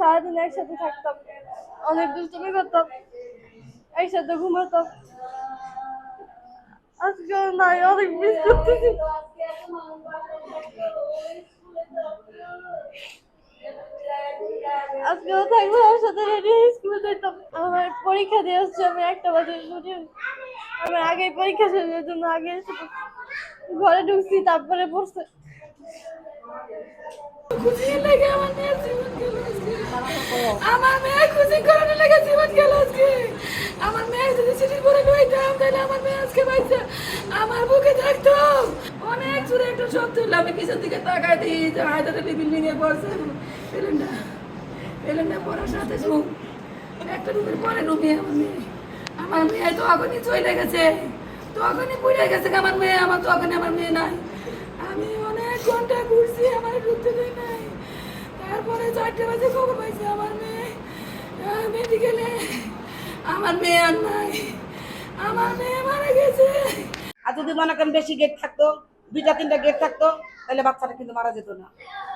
সারাদিন একসাথে থাকতাম, অনেক দুষ্টুমি করতাম, একসাথে ঘুমাতাম। আজকে নাই, অনেক মিস করতেছি। আজকেও থাকবো ওর সাথে, রেডি হয়ে স্কুলে যেতাম। আমার পরীক্ষা দিয়ে আসছে, আমি 1টা বাজে ছুটি। আমি আগে পরীক্ষা শেষের জন্য আগে এসে ঘরে ঢুকছি, তারপরে পড়ছে। আমার মেয়ে খুশি করানোর লেগে জীবন গেল আজকে। আমার মেয়ে যদি চিঠি করে লইতাম তাহলে আমার মেয়ে আজকে পাইছে আমার বুকে থাকতো। অনেক জোরে একটা শব্দ হলো, আমি পিছন দিকে তাকাই দিই যে হায়দ্রাবাদি বিল্ডিং এ পড়ছে। পেলেন না পড়ার সাথে একটা রুমের পরে রুমে আমার মেয়ে তো এখনই চলে গেছে, তো এখনই পড়ে গেছে আমার মেয়ে। আমার তো এখন আমার মেয়ে নাই। আমি অনেক ঘন্টা ঘুরছি, আমার ঢুকতে দেয় নাই। তারপরে 4টে বাজে খবর পাইছে আমার মেয়ে মেডিকেলে। আমার মেয়ে আর নাই, আমার মেয়ে মারা গেছে। আর যদি মনে করেন বেশি গেট থাকতো, 2টা 3টা গেট থাকতো, তাহলে বাচ্চাটা কিন্তু মারা যেত না।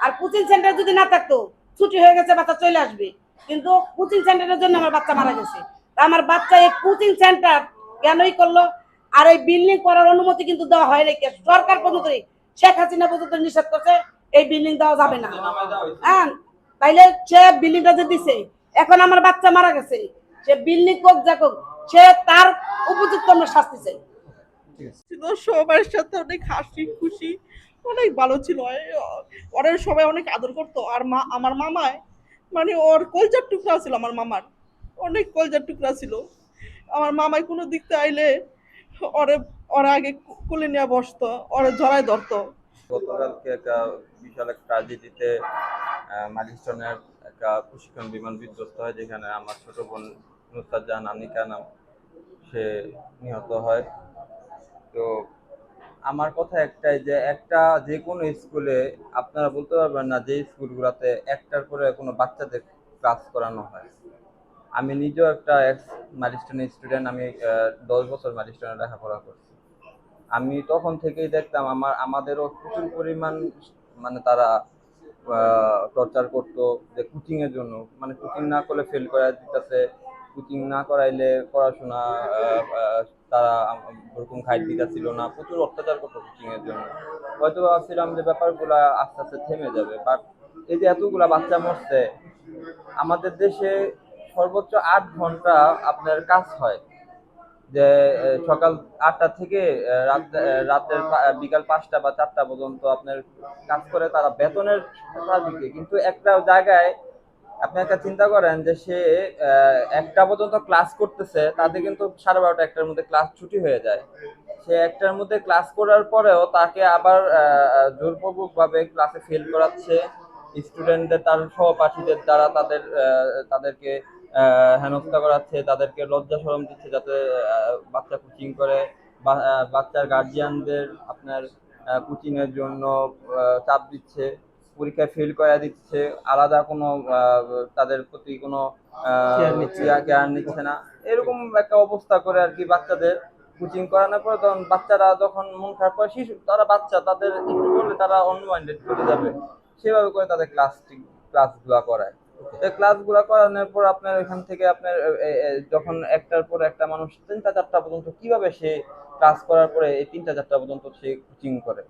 আর কোচিং সেন্টার যদি না থাকতো, ছুটি হয়ে গেছে, বাচ্চা চলে আসবে, কিন্তু কোচিং সেন্টারের জন্য আমার বাচ্চা মারা গেছে। আমার বাচ্চা এই কোচিং সেন্টার কেনই করলো? আর এই বিল্ডিং করার অনুমতি কিন্তু দেওয়া হয় নাকি সরকার পর্যন্ত, শেখ হাসিনা পর্যন্ত নিষেধ করছে এই বিল্ডিং দেওয়া যাবে না। হ্যাঁ, তাইলে সে বিল্ডিংটা যে দিছে, এখন আমার বাচ্চা মারা গেছে, সে বিল্ডিং কোক যা কোক, সে তার উপযুক্ত আমরা শাস্তি চাই। ছিল সবার সাথে অনেক হাসি খুশি, অনেক ভালো ছিল। ওরা সবাই অনেক আদর করতো। আর আমার মামায় মানে ওর কলজার টুকরা ছিল, আমার মামার অনেক কলজার টুকরা ছিল। আমার মামাই কোনো দিকতে আইলে ওরে ওরা আগে কোলে নিয়ে বসতো, ওরে জড়ায় ধরতো। গতকালকে একটা বিশাল এক ট্রাজেডিতে মালিস্টনের একটা প্রশিক্ষণ বিমান বিধ্বস্ত হয়, যেখানে আমার ছোট বোন নুসরাত জাহান আনিকা নাম, সে নিহত হয়। তো আমার কথা একটাই, যে একটা যে কোনো স্কুলে আপনারা বলতে পারবেন না যে স্কুলগুলোতে একটার পরে কোনো বাচ্চাদের ক্লাস করানো হয়। আমি নিজেও একটা এক্স মাইলস্টোনের স্টুডেন্ট, আমি 10 বছর মাইলস্টোনে লেখাপড়া করছি। আমি তখন থেকেই দেখতাম আমাদেরও প্রচুর পরিমাণ মানে তারা টর্চার করতো, যে কোচিং এর জন্য, মানে কোচিং না করলে ফেল করে দিতেছে, কোচিং না করাইলে পড়াশোনা তারা ওরকম গাইড দিতেছিল না, প্রচুর অত্যাচার করতো কোচিং এর জন্য। হয়তো ভাবছিলাম যে ব্যাপারগুলা আস্তে আস্তে থেমে যাবে, বাট এই যে এতগুলা বাচ্চা মরছে, আমাদের দেশে সর্বোচ্চ 8 ঘন্টা আপনার কাজ হয়, যে সকাল 8টা থেকে রাতের বিকাল 5টা বা 4টা পর্যন্ত আপনার কাজ করে তারা বেতনের দিকে। কিন্তু একটা জায়গায় আপনি একটা চিন্তা করেন যে সে 1টা পর্যন্ত ক্লাস করতেছে, তাতে কিন্তু 12:30 1টার মধ্যে ক্লাস ছুটি হয়ে যায়। সে 1টার মধ্যে ক্লাস করার পরেও তাকে আবার জোরপূর্বক ভাবে ক্লাসে ফেল করাচ্ছে, স্টুডেন্টদের তার সহপাঠীদের দ্বারা তাদেরকে হেনস্থা করাচ্ছে, তাদেরকে লজ্জা শরম দিচ্ছে, যাতে বাচ্চা কোচিং করে। বাচ্চার গার্জিয়ানদের আপনার কোচিং এর জন্য চাপ দিচ্ছে, পরীক্ষায় ফেল করে দিচ্ছে, আলাদা কোনো তাদের প্রতি কোনো কেয়ার নিচ্ছে না। এরকম একটা অবস্থা করে আর কি বাচ্চাদের কোচিং করানোর পরে, তখন বাচ্চারা যখন মন খারাপ করে, শিশু তারা বাচ্চা, তাদের একটু করলে তারা অন্য মাইন্ডেড চলে যাবে, সেভাবে করে তাদের ক্লাসগুলা করায়। ক্লাসগুলো করানোর পর আপনার এখান থেকে আপনার যখন একটার পর একটা মানুষ 3টা 4টা পর্যন্ত কিভাবে সে ক্লাস করার পরে এই 3টা 4টা পর্যন্ত সে কোচিং করে।